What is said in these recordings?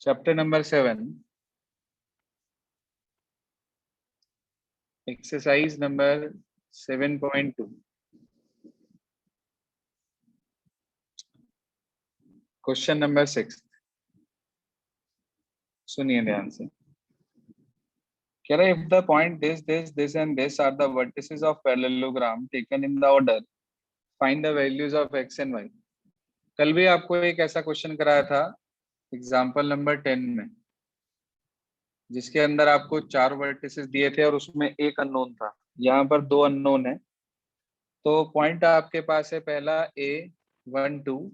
Chapter number 7, exercise number 7.2. Question number 6. सुनिए ध्यान से. कह रहा है if the point this and this are the vertices of parallelogram taken in the order, find the values of x and y. कल भी आपको एक ऐसा क्वेश्चन कराया था एग्जाम्पल नंबर 10 में, जिसके अंदर आपको 4 वर्टिसेस दिए थे और उसमें एक अननोन था. यहाँ पर 2 अननोन है. तो पॉइंट आपके पास है पहला a12,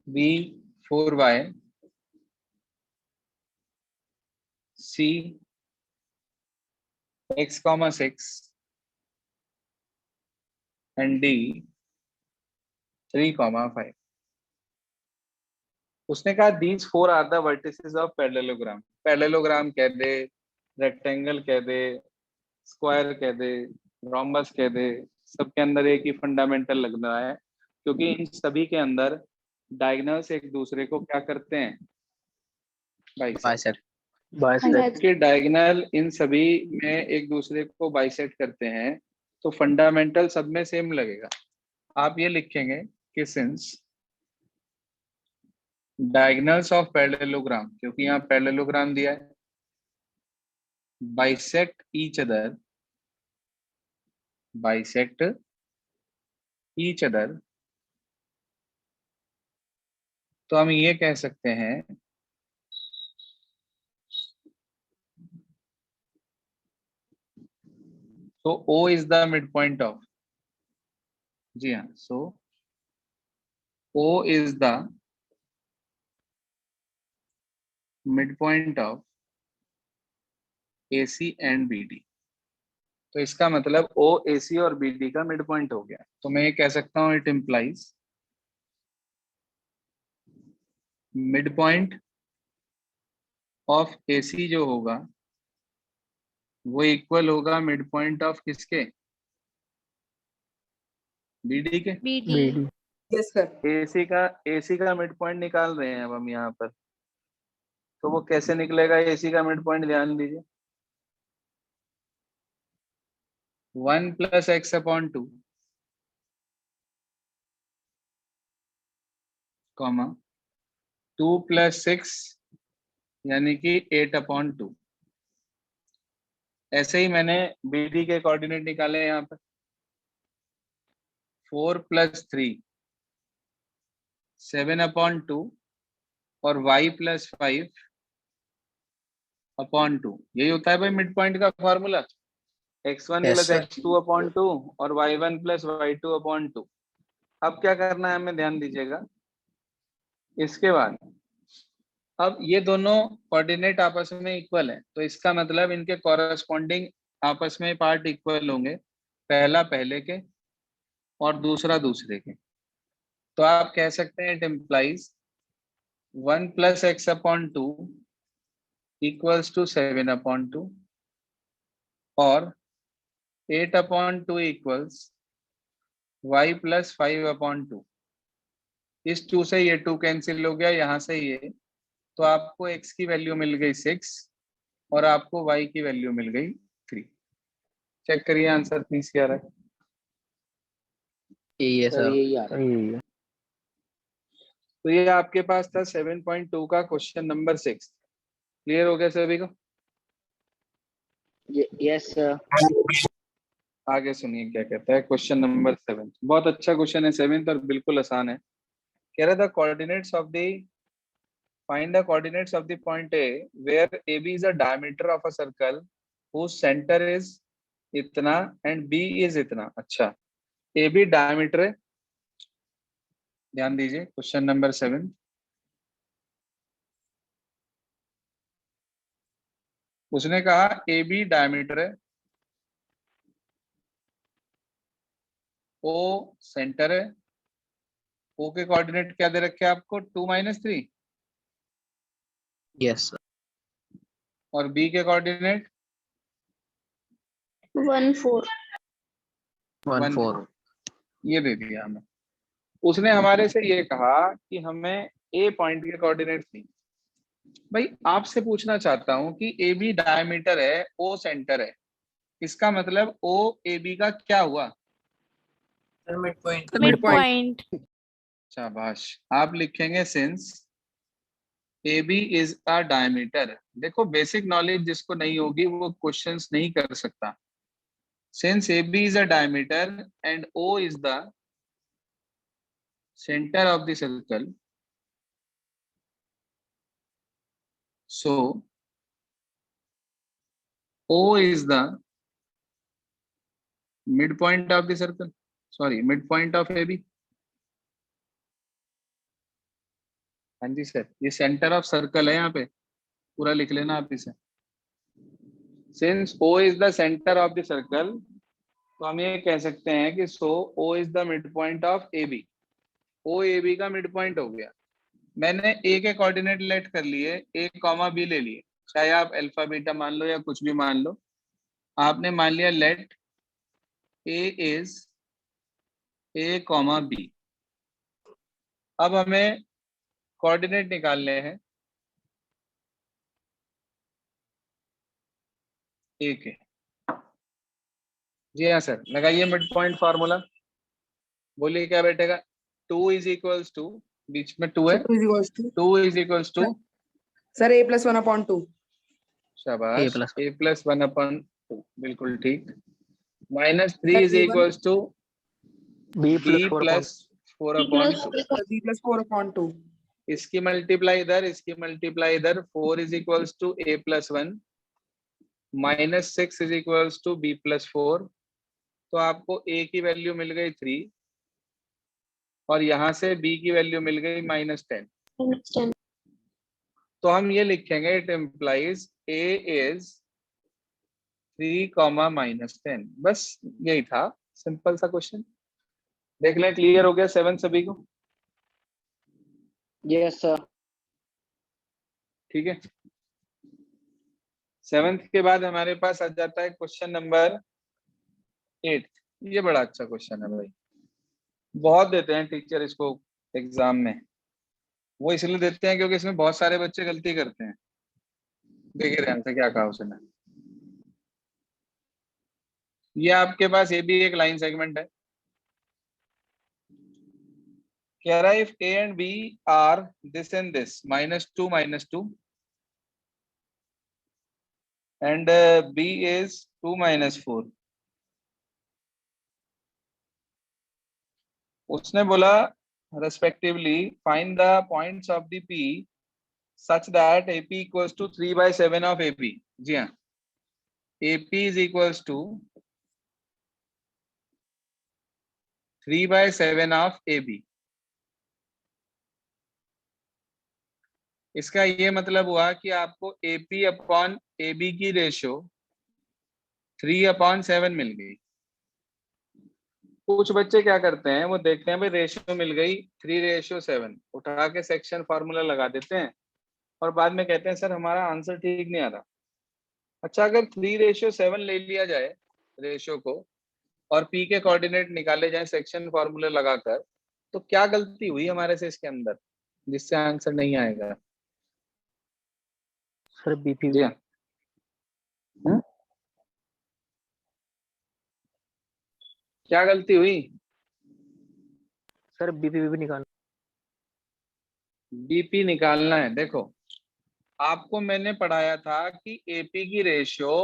b4y, c x,6 and d 3,5. उसने कहा these 4 are the vertices of parallelogram. Parallelogram कह दे, रेक्टेंगल कह दे, स्क्वायर कह दे, रोम्बस कह दे, सबके अंदर एक ही फंडामेंटल लग रहा है, क्योंकि इन सभी के अंदर डायगोनल्स एक दूसरे को क्या करते हैं? बाइसेक्ट के डायगोनल इन सभी में एक दूसरे को बाइसेक्ट करते हैं, तो फंडामेंटल सब में सेम लगेगा. आप ये लिखेंगे कि सिंस डायगोनल्स ऑफ पैरेललोग्राम, क्योंकि यहाँ पैरेललोग्राम दिया है, बाइसेक्ट ईच अदर, तो हम ये कह सकते हैं so O is the midpoint of, जी हाँ, so O is the midpoint of AC and BD. तो इसका मतलब O, AC और BD का मिड पॉइंट हो गया. तो मैं ये कह सकता हूं it implies mid point of AC जो होगा वो इक्वल होगा मिड पॉइंट ऑफ किसके? BD के. BD. Yes sir. AC का मिड पॉइंट निकाल रहे हैं अब हम यहाँ पर. तो वो कैसे निकलेगा AC का मिड पॉइंट? ध्यान दीजिए, 1 + x/2, कॉमा 2 + 6 यानी कि 8/2. ऐसे ही मैंने BD के कोऑर्डिनेट निकाले यहाँ पर, 4 + 3 7/2 और y + 5/2. यही होता है भाई मिड पॉइंट का फॉर्मूला. x1 + x2/2 और y1 + y2/2. अब क्या करना है हमें, ध्यान दीजिएगा. इसके बाद अब ये दोनों कोऑर्डिनेट आपस में इक्वल है, तो इसका मतलब इनके कॉरेस्पॉन्डिंग आपस में पार्ट इक्वल होंगे, पहला पहले के और दूसरा दूसरे के. तो आप कह सकते हैं इट इम्प्लाइज 1 + x/2 = 7/2 और 8/2 = y + 5/2. इस 2 से ये 2 कैंसिल हो गया, यहाँ से ये, तो आपको x की वैल्यू मिल गई 6 और आपको y की वैल्यू मिल गई 3. चेक करिए आंसर प्लीज क्या रहा है. ये सर यही आ रहा है. तो ये आपके पास था 7.2 का क्वेश्चन नंबर 6. क्लियर हो गया सभी को? Yes sir. आगे सुनिए क्या कहता है क्वेश्चन नंबर 7. बहुत अच्छा क्वेश्चन है 7 और बिल्कुल आसान है. कह रहा था coordinates of the find the coordinates of the point A where AB is a diameter of a circle whose center is इतना and B is इतना. अच्छा, AB diameter है. ध्यान दीजिए क्वेश्चन नंबर 7. उसने कहा AB डायमीटर है, O सेंटर है, O के कोऑर्डिनेट क्या दे रखे हैं आपको? 2 - 3. Yes sir. और B के कोऑर्डिनेट 1 4. 1 4. ये दे दिया हमें. उसने हमारे से ये कहा कि हमें A पॉइंट के कोऑर्डिनेट चाहिए. भाई आपसे पूछना चाहता हूं कि ए बी डायमीटर है, ओ सेंटर है, इसका मतलब ओ ए बी का क्या हुआ? Mid point. Mid point. Midpoint. शाबाश। आप लिखेंगे since A B is a diameter. देखो बेसिक नॉलेज जिसको नहीं होगी वो क्वेश्चंस नहीं कर सकता। Since A B is a diameter and O is the center of the circle, so O is the midpoint of the circle, sorry midpoint of AB। हाँ जी sir, ये सेंटर ऑफ सर्कल है, यहाँ पे पूरा लिख लेना आप इसे। Since O is the center of the circle, तो हम ये कह सकते हैं कि so O is the midpoint of AB। O AB का मिड हो गया। मैंने A के कोऑर्डिनेट लेट कर लिए, A कॉमा B ले लिए, चाहे आप अल्फा बीटा मान लो या कुछ भी मान लो। आपने मान लिया let A is A comma B। अब हमें कोऑर्डिनेट निकालने हैं ए के। जी हाँ सर, लगाइए मिड पॉइंट फार्मूला। बोलिए क्या बैठेगा? 2 इज इक्वल्स टू, बीच में 2 है, 2 is equals to sir a plus 1/2। शाबाश, A+1। a प्लस 1/2, बिल्कुल ठीक। -3 is sir, A1 equals to B b +4 plus 4/2। b plus 4/2। इसकी मल्टीप्लाई इधर, इसकी मल्टीप्लाई इधर। 4 is equals to a plus 1, -6 is equals to b plus 4। तो आपको a की वैल्यू मिल गई 3 और यहाँ से b की वैल्यू मिल गई -10। तो हम ये लिखेंगे इट इम्प्लाइज a इज 3, -10। बस यही था, सिंपल सा क्वेश्चन। देख लें क्लियर हो गया 7 सभी को? Yes sir. ठीक है। 7th के बाद हमारे पास आ जाता है क्वेश्चन नंबर 8। ये बड़ा अच्छा क्वेश्चन है भाई, बहुत देते हैं टीचर इसको एग्जाम में। वो इसलिए देते हैं क्योंकि इसमें बहुत सारे बच्चे गलती करते हैं। देखिए ध्यान से क्या कहा उसने। ये आपके पास ये भी एक लाइन सेगमेंट है। कह रहा है if A and B are this and this, -2 -2 and B is 2 -4। उसने बोला respectively find the points of the P such that AP equals to 3/7 of AB। जी हाँ, AP is equals to 3/7 of AB। इसका ये मतलब हुआ कि आपको AP upon AB की रेशियो 3/7 मिल गई। कुछ बच्चे क्या करते हैं, वो देखते हैं भाई रेशियो मिल गई 3/7, उठा के सेक्शन फार्मूला लगा देते हैं और बाद में कहते हैं सर हमारा आंसर ठीक नहीं आ रहा। अच्छा, अगर 3/7 ले लिया जाए रेशियो को और पी के कोऑर्डिनेट निकाले जाए सेक्शन फार्मूला लगाकर, तो क्या गलती हुई हमारे से इसके अंदर जिससे आंसर नहीं आएगा? Sir BP। जी हाँ। क्या गलती हुई? सर BP भी निकाल। बीपी निकालना है। देखो आपको मैंने पढ़ाया था कि एपी की रेशियो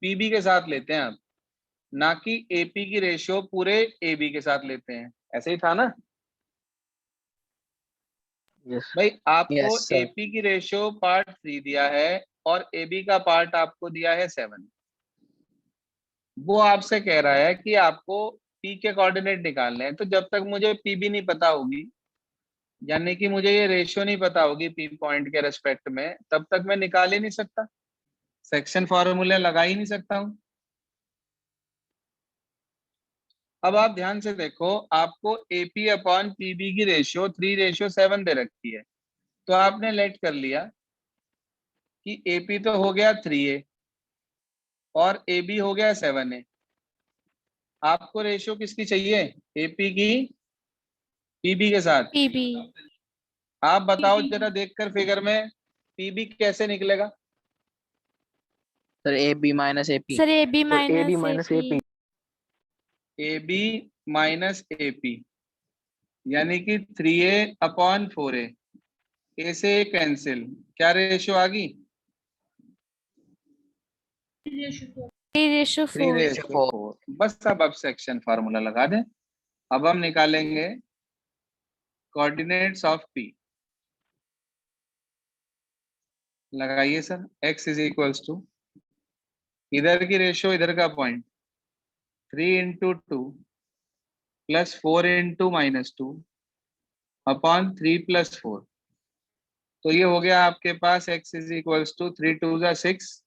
पीबी के साथ लेते हैं आप, ना कि एपी की रेशियो पूरे एबी के साथ लेते हैं। ऐसे ही था ना यस। भाई? आपको Yes, sir. एपी की रेशियो पार्ट 3 दिया है और एबी का पार्ट आपको दिया है 7। वो आपसे कह रहा है कि आपको पी के कोऑर्डिनेट निकालने हैं। तो जब तक मुझे पीबी नहीं पता होगी, यानी कि मुझे ये रेशियो नहीं पता होगी पी पॉइंट के रेस्पेक्ट में, तब तक मैं निकाल ही नहीं सकता, सेक्शन फॉर्मूले लगा ही नहीं सकता हूं। अब आप ध्यान से देखो, आपको एपी अपॉन पीबी की रेशियो 3/7 दे रखी है। तो आपने लेट कर लिया कि एपी तो हो गया 3A और एबी हो गया 7A। आपको रेशियो किसकी चाहिए? एपी की पीबी के साथ। PB. आप बताओ PB. जरा देखकर फिगर में पीबी कैसे निकलेगा? Sir A B minus A P. Sir A B sir A B minus minus A A P. P. A B minus A P, यानी कि 3a अपॉन 4a। ए से ए कैंसिल, क्या रेशियो आ गई? 3:4। 3:4। बस अब सेक्शन फार्मूला लगा दें। अब हम निकालेंगे कोऑर्डिनेट्स ऑफ पी। लगाइए sir. x is equals to, इधर की रेशियो इधर का point, 3 into 2 plus 4 into -2 upon 3 plus 4। तो ये हो गया आपके पास x इज इक्वल्स टू 3 2 जा 6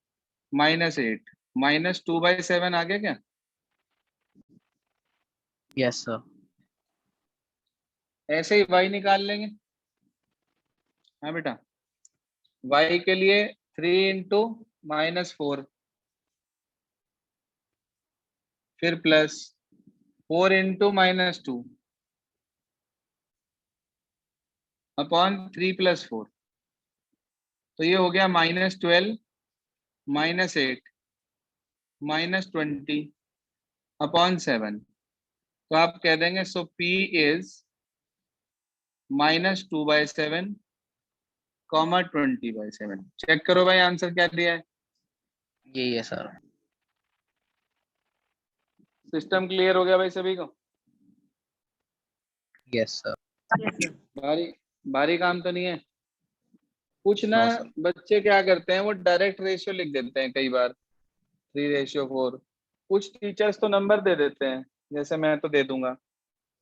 -8 -2/7 आ गया क्या? Yes sir. ऐसे ही y निकाल लेंगे। हाँ बेटा, y के लिए 3 इंटू -4 फिर प्लस 4 इंटू -2 अपॉन 3 प्लस 4। तो ये हो गया -12 -8 -20 अपॉन 7। तो आप कह देंगे सो P इज -2/7 20/7। चेक करो भाई आंसर क्या दिया है। यही है सर। सिस्टम क्लियर हो गया भाई सभी को? Yes sir. भारी भारी काम तो नहीं है कुछ ना। No sir. बच्चे क्या करते हैं, वो डायरेक्ट रेशियो लिख देते हैं कई बार, 3:4। कुछ टीचर्स तो नंबर दे देते हैं, जैसे मैं तो दे दूंगा,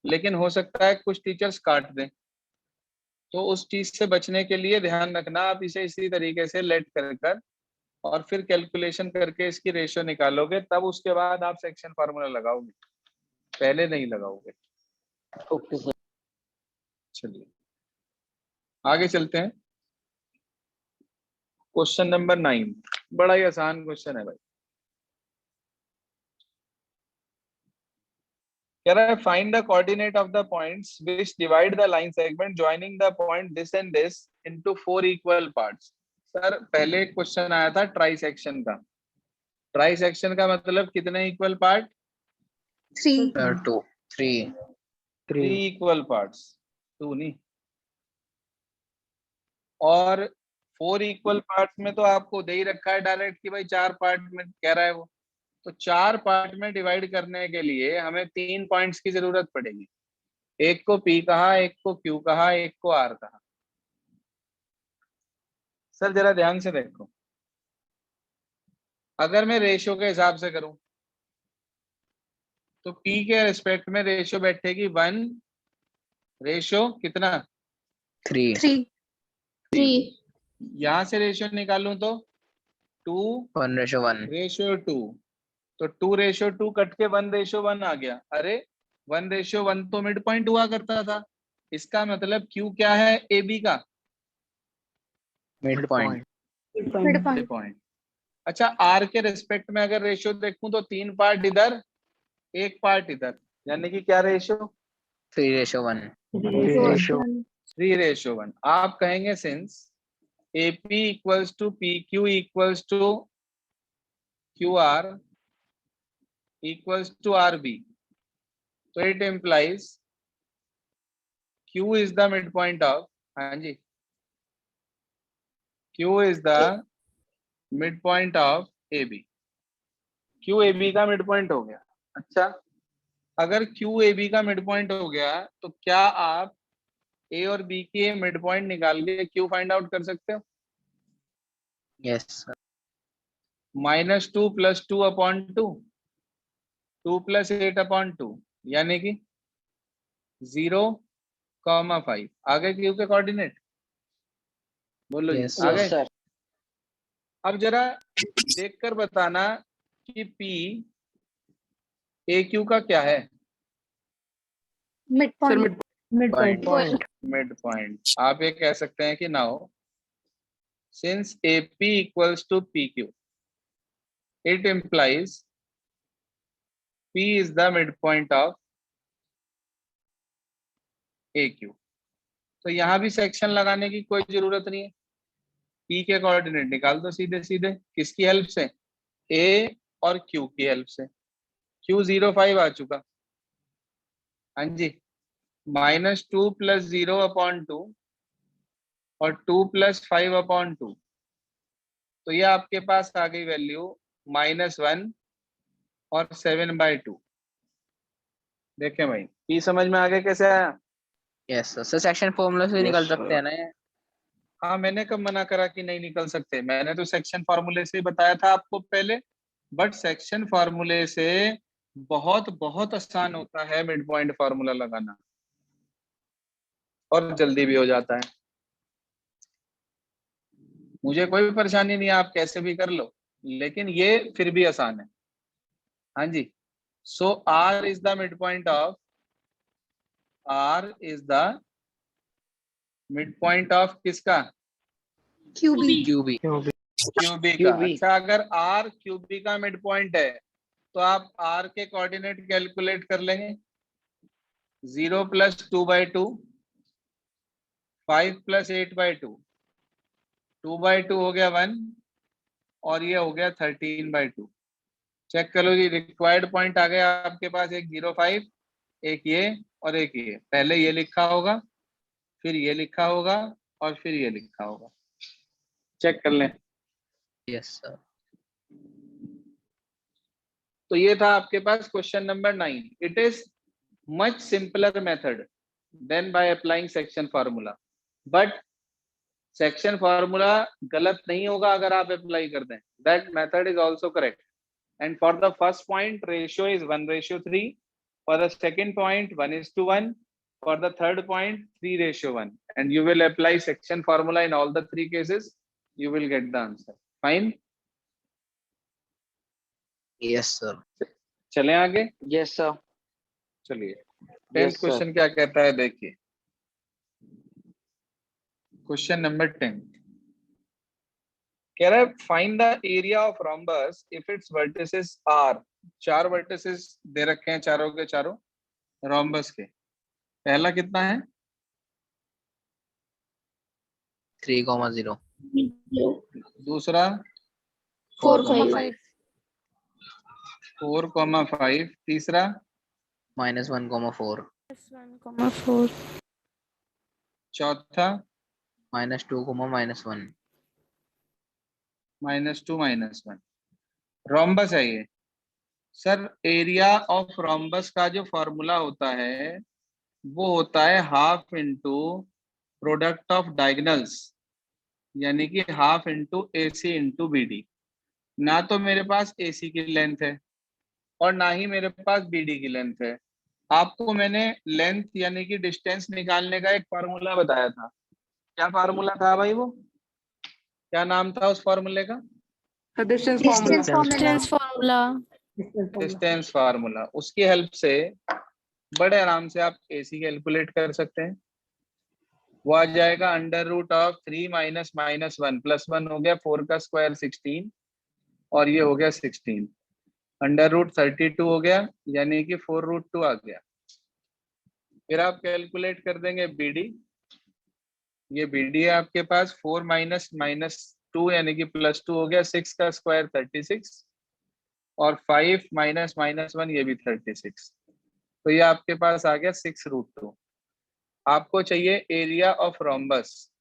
लेकिन हो सकता है कुछ टीचर्स काट दें। तो उस चीज से बचने के लिए ध्यान रखना, आप इसे इसी तरीके से लेट कर और फिर कैलकुलेशन करके इसकी रेशियो निकालोगे, तब उसके बाद आप सेक्शन फार्मूला लगाओगे, पहले नहीं लगाओगे। Okay sir. चलिए आगे चलते हैं। क्वेश्चन नंबर 9, बड़ा ही आसान क्वेश्चन है भाई। कह रहा है find the coordinate of the points which divide the line segment joining the point this and this into 4 equal parts. Sir पहले क्वेश्चन आया था ट्राई सेक्शन का। ट्राई सेक्शन का मतलब कितने इक्वल पार्ट? 3 2 3 3 3 इक्वल पार्ट्स, 2 नहीं। और 4 इक्वल पार्ट्स में तो आपको दे ही रखा है डायरेक्ट कि भाई 4 पार्ट में कह रहा है वो। तो 4 पार्ट में डिवाइड करने के लिए हमें 3 पॉइंट्स की जरूरत पड़ेगी। एक को P कहा, एक को Q कहा, एक को R कहा। सर जरा ध्यान से देखो, अगर मैं रेशियो के हिसाब से करूं तो P के रिस्पेक्ट में रेशियो बैठेगी 1 रेशियो कितना? 3 3 यहां से रेशियो निकालूं तो 2 1:1। रेशियो 2। तो 2:2 कट के 1:1 आ गया। अरे 1:1 तो मिड पॉइंट हुआ करता था, इसका मतलब Q क्या है ए बी का? Mid point. Mid point. अच्छा R के रिस्पेक्ट में अगर रेशियो देखूं तो 3 पार्ट इधर, 1 पार्ट इधर, यानी कि क्या रेशियो? 3:1। 3:1। आप कहेंगे since AP equals to PQ equals to QR equals to RB, तो it implies Q is the mid point of, हाँ जी, Q is the mid point of AB। Q AB का मिड पॉइंट हो गया। अच्छा अगर Q AB का mid point हो गया तो क्या आप A और B के मिड पॉइंट निकाल के Q फाइंड आउट कर सकते हो? Yes sir. -2 + 2 अपॉन 2, 2 + 8 अपॉन 2, यानी कि 0,5 आ गए Q के कोऑर्डिनेट। बोलो जी, यस आ गए? सर। अब जरा देखकर बताना कि P AQ का क्या है? Mid point mid point. आप ये कह सकते हैं कि now since AP equals to PQ it implies P is the midpoint of AQ। तो यहां भी सेक्शन लगाने की कोई जरूरत नहीं है, P के कोऑर्डिनेट निकाल दो सीधे सीधे, किसकी हेल्प से, A और Q की हेल्प से। Q 0.5 आ चुका, हाँ जी, -2 + 0/2 और 2 + 5/2, तो ये आपके पास आ गई वैल्यू -1 और 7/2। देखें भाई, P समझ में आ गया कैसे आया? यस सर, सेक्शन फॉर्मूला से Yes, निकल sir. सकते हैं ना ये? हाँ, मैंने कब मना करा कि नहीं निकल सकते, मैंने तो सेक्शन फार्मूले से ही बताया था आपको पहले। बट सेक्शन फार्मूले से बहुत बहुत आसान होता है मिड पॉइंट फार्मूला लगाना, और जल्दी भी हो जाता है। मुझे कोई परेशानी नहीं है, आप कैसे भी कर लो, लेकिन ये फिर भी आसान है। हाँ जी, सो R is the mid point of, R is the mid point of किसका, QB QB। QB का। अच्छा, अगर R QB का मिड पॉइंट है तो आप R के कोऑर्डिनेट कैलकुलेट कर लेंगे। 0 + 2/2, 5 + 8/2, 2/2 हो गया 1, और ये हो गया 13/2। चेक कर लो जी, रिक्वायर्ड पॉइंट आ गया आपके पास, एक 0.5, एक ये और एक ये। पहले ये लिखा होगा, फिर ये लिखा होगा, और फिर ये लिखा होगा। चेक कर लें। Yes sir. तो ये था आपके पास question number 9। It is much simpler method than by applying section formula, but section formula गलत नहीं होगा अगर आप अप्लाई कर दें। That method is also correct, and for the first point ratio is 1:3, for the second point 1:1, for the third point 3:1, and you will apply section formula in all the three cases, you will get the answer. Fine. Yes sir. चलें आगे। Yes, sir. चलिए, 10th Yes, sir. Question क्या कहता है, देखिए question number 10 कह रहा है find the area of rhombus if its vertices are. 4 vertices दे रखे हैं, चारों के चारों रोम्बस के। पहला कितना है, 3,0। दूसरा 4, 5 4,5, तीसरा -1,4, 1,4 चौथा -2, -1। -2, -1। रोम्बस है ये। सर एरिया ऑफ रोम्बस का जो फॉर्मूला होता है वो होता है half into product of diagonals, यानी कि half into AC into BD। ना तो मेरे पास AC की लेंथ है और ना ही मेरे पास BD की लेंथ है। आपको मैंने लेंथ यानी कि डिस्टेंस निकालने का एक फार्मूला बताया था। क्या फार्मूला था भाई वो, क्या नाम था उस फार्मूले का? distance formula distance formula. उसकी हेल्प से बड़े आराम से आप AC कैलकुलेट कर सकते हैं। वो आ जाएगा √3 - -1 + 1 हो गया 4 का स्क्वायर 16, और ये हो गया 16, √32 हो गया, यानी कि 4√2 आ गया। फिर आप कैलकुलेट कर देंगे BD। ये BD है आपके पास, 4 - -2 यानी कि +2 हो गया, 6 का स्क्वायर 36, और 5 - -1 ये भी 36, तो ये आपके पास आ गया 6√2। आपको चाहिए area of rhombus,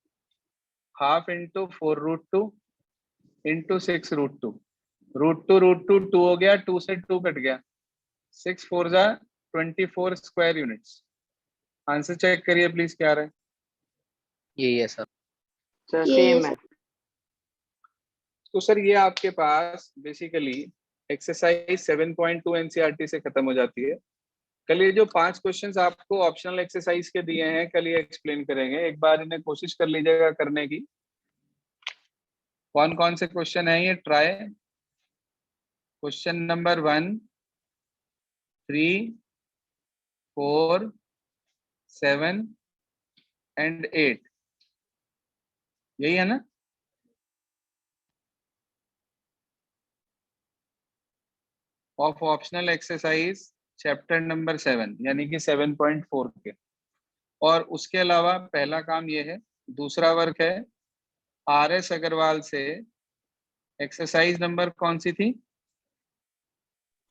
half into 4√2 into 6√2। √2 2 हो गया, 2 से 2 कट गया, 6 4 जा 24 स्क्वायर यूनिट्स। आंसर चेक करिए प्लीज, क्या रहा है? यही है सर। Sir, Yes. same है. तो सर ये आपके पास बेसिकली एक्सरसाइज 7.2 NCERT से खत्म हो जाती है। कल ये जो 5 क्वेश्चंस आपको ऑप्शनल एक्सरसाइज के दिए हैं, कल ये एक्सप्लेन करेंगे। एक बार इन्हें कोशिश कर लीजिएगा करने की। कौन कौन से क्वेश्चन है ये, ट्राई। क्वेश्चन नंबर 1, 3, 4, 7 एंड 8, यही है ना? Of optional exercise chapter number 7 यानी कि 7.4 के। और उसके अलावा पहला काम ये है, दूसरा वर्क है RS अग्रवाल से एक्सरसाइज नंबर कौन सी थी?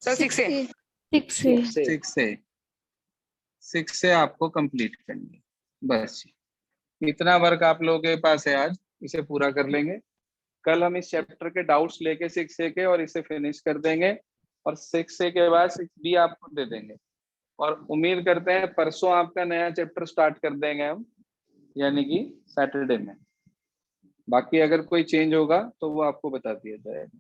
सर 6 है। 6 से 6 से आपको कंप्लीट करनी है। बस इतना वर्क आप लोगों के पास है आज, इसे पूरा कर लेंगे। कल हम इस चैप्टर के डाउट्स लेके 6A के और इसे फिनिश कर देंगे, और 6A के बाद 6B आपको दे देंगे। और उम्मीद करते हैं परसों आपका नया चैप्टर स्टार्ट कर देंगे हम, यानी कि सैटरडे में। बाकी अगर कोई चेंज होगा तो वो आपको बता दिया जाएगा।